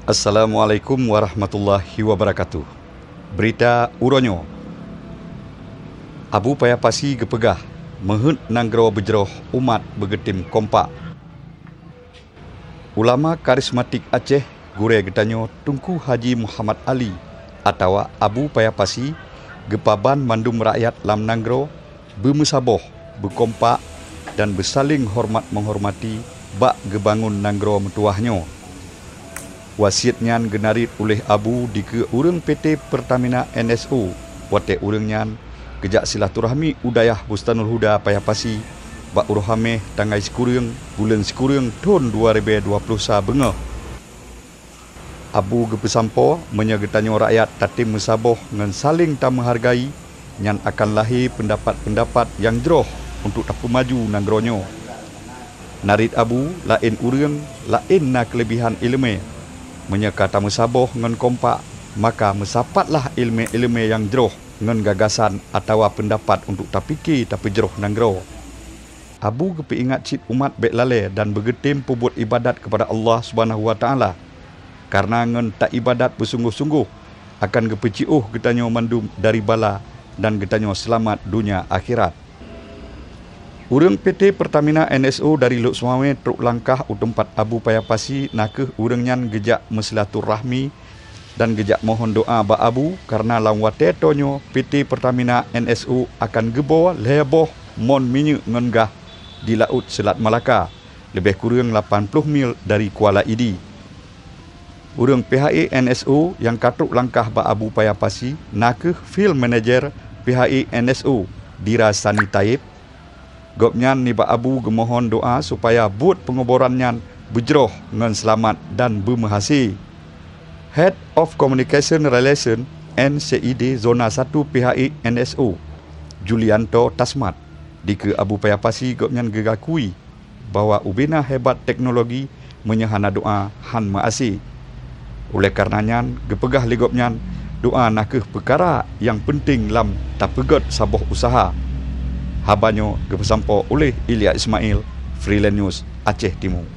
Assalamualaikum warahmatullahi wabarakatuh. Berita Uronyo. Abu Payapasi gepegah mehut nanggro berjeroh umat bergetim kompak. Ulama karismatik Aceh gure getanyo Tunku Haji Muhammad Ali atau Abu Payapasi gepaban mandum rakyat lam nanggro bermusaboh, berkompak dan bersaling hormat menghormati bak gebangun nanggro metuahnyo. Wasiatnyan genarit oleh Abu di ke urang PT Pertamina NSO wate urangnya kejak silaturahmi udayah Bustanul Huda Payapasi bak urohame tanggai sekurang bulan sekurang tahun 2020 benga. Abu gepesampo menyegetanyo rakyat tatim mesaboh ngan saling tak menghargai nyan akan lahir pendapat-pendapat yang jeroh untuk tapu maju nanggronyo. Narit Abu lain urang lain na kelebihan ilmu menyekata mesaboh ngan kompak, maka mesapatlah ilmu-ilmu yang jeroh ngan gagasan atau pendapat untuk tapiki tapi jeroh nanggro. Abu gepi ingat cit umat bek lale dan bergetim pubut ibadat kepada Allah Subhanahu wa taala. Karena ngan tak ibadat bersungguh-sungguh akan gepi ciuh getanyo mandum dari bala dan getanyo selamat dunia akhirat. Urang PT Pertamina NSO dari Lok Sumawe truk langkah utempat Abu Payapasi nakeh urangnyan gejak mesilaturahmi dan gejak mohon doa ba Abu karena lang wate tonyo PT Pertamina NSO akan gebo leboh mon minyak ngenggah di Laut Selat Malaka lebih kurang 80 mil dari Kuala Idi. Urang PHA NSO yang katruk langkah ba Abu Payapasi nakeh field manager PHA NSO Dira Sani Taib. Gopnyan ni ba Abu gemohon doa supaya buat pengoborannya berjeroh ngan selamat dan bermahasi. Head of Communication Relation NCID Zona 1 PHI NSO Julianto Tasmat di ke Abu Payapasi gopnyan gegakui bahawa ubina hebat teknologi menyahana doa han maasi. Oleh karenanya gepegah ligopnyan doa nakeh perkara yang penting lam tapegot saboh usaha. Habanyo gepesampo oleh Ilya Ismail, Freelance News Aceh Timur.